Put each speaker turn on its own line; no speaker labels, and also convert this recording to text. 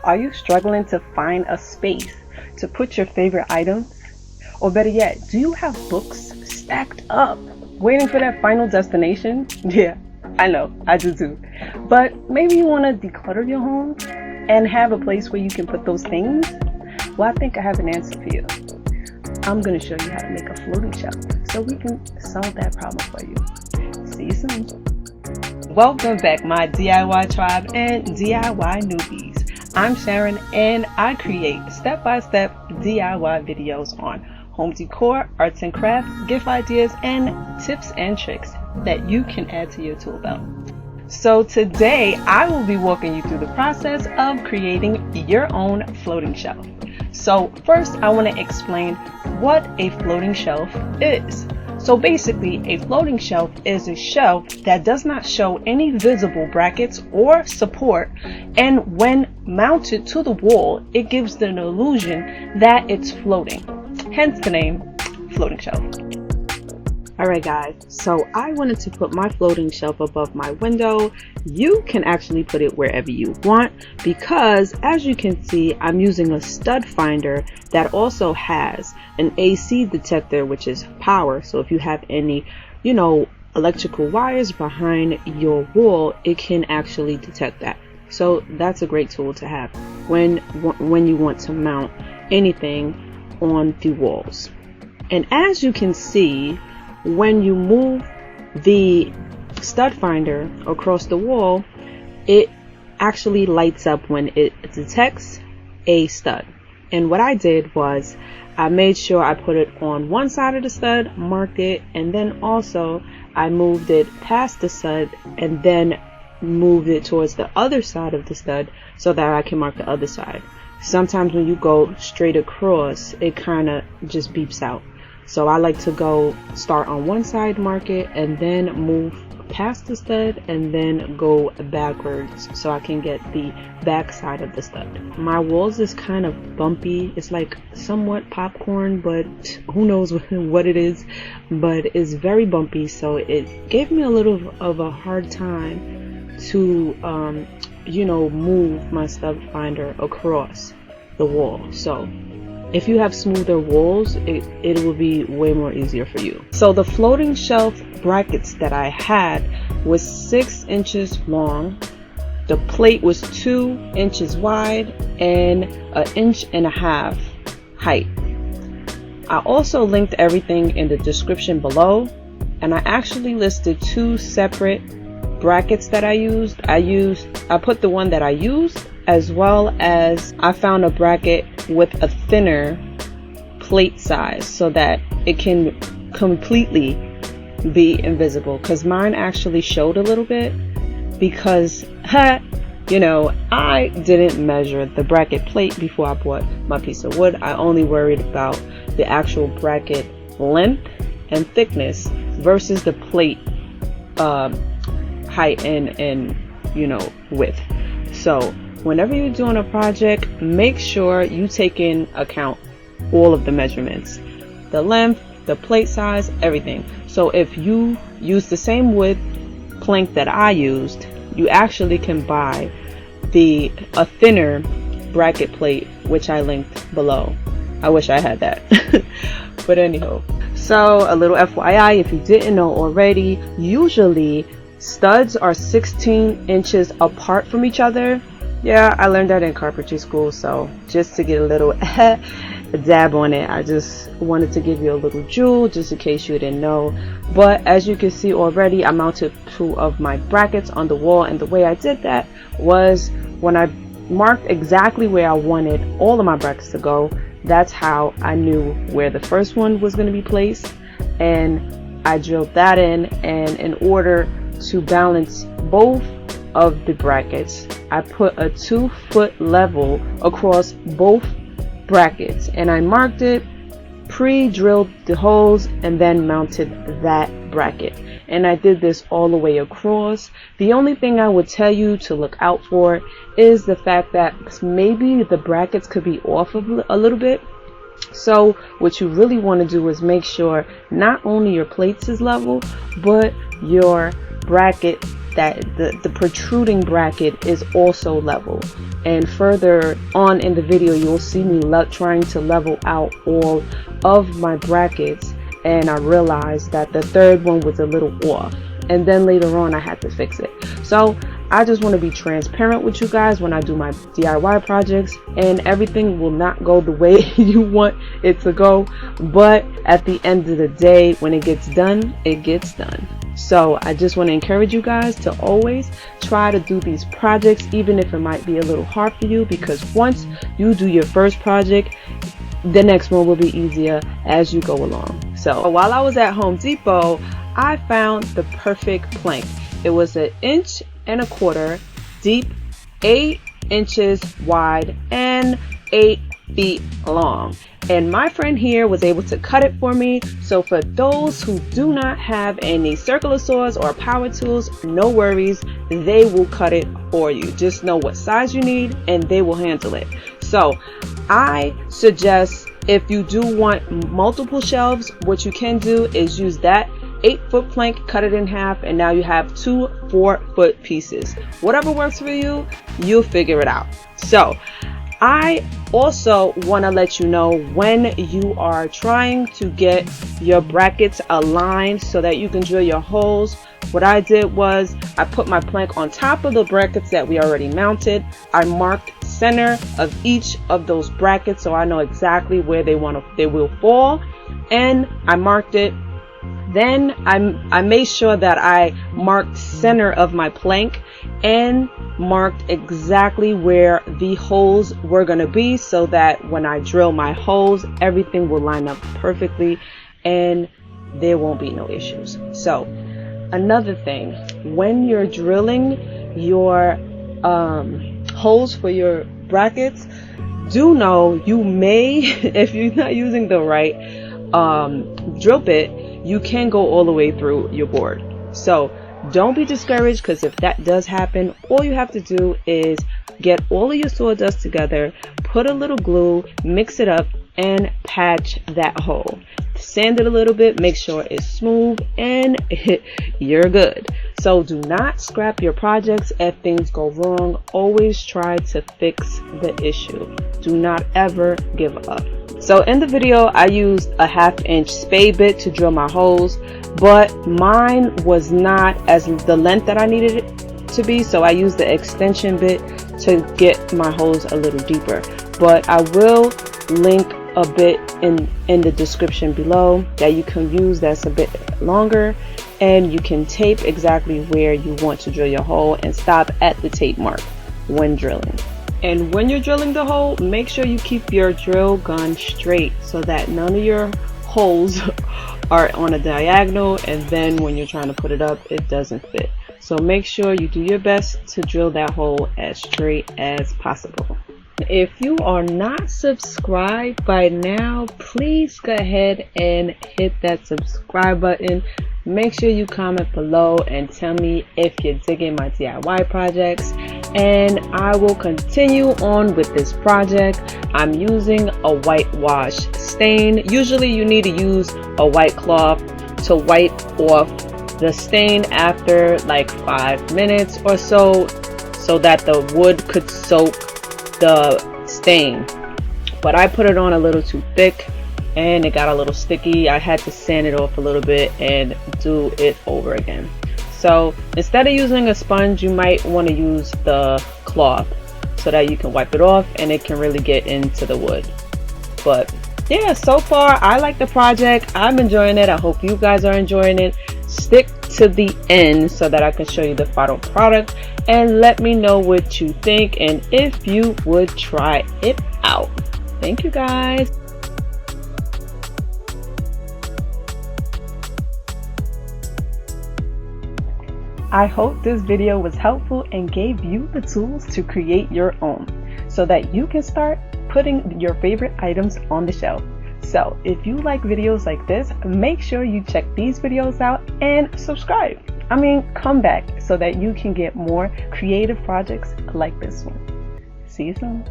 Are you struggling to find a space to put your favorite items? Or better yet, do you have books stacked up, waiting for that final destination? Yeah, I know, I do too. But maybe you want to declutter your home and have a place where you can put those things? Well, I think I have an answer for you. I'm going to show you how to make a floating shelf so we can solve that problem for you. See you soon. Welcome back, my DIY tribe and DIY newbies. I'm Sharon, and I create step-by-step DIY videos on home decor, arts and crafts, gift ideas, and tips and tricks that you can add to your tool belt. So today I will be walking you through the process of creating your own floating shelf. So first I want to explain what a floating shelf is. So basically, a floating shelf is a shelf that does not show any visible brackets or support, and when mounted to the wall, it gives the illusion that it's floating. Hence the name floating shelf. Alright guys, so I wanted to put my floating shelf above my window. You can actually put it wherever you want because, as you can see, I'm using a stud finder that also has an AC detector, which is power. So if you have any, electrical wires behind your wall, it can actually detect that. So that's a great tool to have when you want to mount anything on the walls. And as you can see, when you move the stud finder across the wall, it actually lights up when it detects a stud. And what I did was I made sure I put it on one side of the stud, marked it, and then also I moved it past the stud and then moved it towards the other side of the stud so that I can mark the other side. Sometimes when you go straight across, it kind of just beeps out. So I like to start on one side, mark it, and then move past the stud and then go backwards so I can get the back side of the stud. My walls is kind of bumpy. It's like somewhat popcorn, but who knows what it is, but it's very bumpy, so it gave me a little of a hard time to move my stud finder across the wall. So if you have smoother walls, it will be way more easier for you. So the floating shelf brackets that I had was 6 inches long. The plate was 2 inches wide and 1.5 inches height. I also linked everything in the description below, and I actually listed 2 separate brackets that I used. I put the one that I used, as well as I found a bracket with a thinner plate size so that it can completely be invisible, because mine actually showed a little bit because I didn't measure the bracket plate before I bought my piece of wood. I only worried about the actual bracket length and thickness versus the plate height and width. So whenever you're doing a project, make sure you take in account all of the measurements, the length, the plate size, everything. So if you use the same wood plank that I used, you actually can buy a thinner bracket plate, which I linked below. I wish I had that. But anyhow, so a little FYI, if you didn't know already, usually studs are 16 inches apart from each other. Yeah, I learned that in carpentry school, so just to get a little dab on it, I just wanted to give you a little jewel just in case you didn't know. But as you can see already, I mounted 2 of my brackets on the wall, and the way I did that was when I marked exactly where I wanted all of my brackets to go, that's how I knew where the first one was going to be placed, and I drilled that in. And in order to balance both of the brackets, I put a 2-foot level across both brackets, and I marked it, pre-drilled the holes, and then mounted that bracket. And I did this all the way across. The only thing I would tell you to look out for is the fact that maybe the brackets could be off a little bit. So what you really want to do is make sure not only your plates is level, but your bracket, that the protruding bracket is also level. And further on in the video, you'll see me trying to level out all of my brackets, and I realized that the third one was a little off, and then later on I had to fix it. So I just want to be transparent with you guys when I do my DIY projects, and everything will not go the way you want it to go, but at the end of the day, when it gets done, it gets done. So I just want to encourage you guys to always try to do these projects, even if it might be a little hard for you, because once you do your first project, the next one will be easier as you go along. So while I was at Home Depot, I found the perfect plank. It was 1.25 inches deep, 8 inches wide, and 8 feet long. And my friend here was able to cut it for me. So for those who do not have any circular saws or power tools, no worries, they will cut it for you. Just know what size you need and they will handle it. So I suggest, if you do want multiple shelves, what you can do is use that 8-foot plank, cut it in half, and now you have 2 4-foot pieces. Whatever works for you, you'll figure it out. So I also want to let you know, when you are trying to get your brackets aligned so that you can drill your holes, what I did was I put my plank on top of the brackets that we already mounted. I marked center of each of those brackets so I know exactly where they will fall, and I marked it. Then I made sure that I marked center of my plank and marked exactly where the holes were going to be, so that when I drill my holes, everything will line up perfectly and there won't be no issues. So another thing, when you're drilling your holes for your brackets, do know you may, if you're not using the right drill bit, you can go all the way through your board. So don't be discouraged, because if that does happen, all you have to do is get all of your sawdust together, put a little glue, mix it up, and patch that hole. Sand it a little bit, make sure it's smooth, and you're good. So do not scrap your projects if things go wrong. Always try to fix the issue. Do not ever give up. So in the video, I used a 1/2 inch spade bit to drill my holes, but mine was not as the length that I needed it to be, so I used the extension bit to get my holes a little deeper. But I will link a bit in the description below that you can use that's a bit longer, and you can tape exactly where you want to drill your hole and stop at the tape mark when drilling. And when you're drilling the hole, make sure you keep your drill gun straight so that none of your holes are on a diagonal, and then when you're trying to put it up, it doesn't fit. So make sure you do your best to drill that hole as straight as possible. If you are not subscribed by now, please go ahead and hit that subscribe button. Make sure you comment below and tell me if you're digging my DIY projects, and I will continue on with this project. I'm using a whitewash stain. Usually you need to use a white cloth to wipe off the stain after like 5 minutes or so that the wood could soak the stain. But I put it on a little too thick and it got a little sticky. I had to sand it off a little bit and do it over again. So instead of using a sponge, you might want to use the cloth so that you can wipe it off and it can really get into the wood. But yeah, so far I like the project. I'm enjoying it. I hope you guys are enjoying it. Stick to the end so that I can show you the final product, and let me know what you think and if you would try it out. Thank you guys. I hope this video was helpful and gave you the tools to create your own so that you can start putting your favorite items on the shelf. So if you like videos like this, make sure you check these videos out and subscribe. Come back so that you can get more creative projects like this one. See you soon.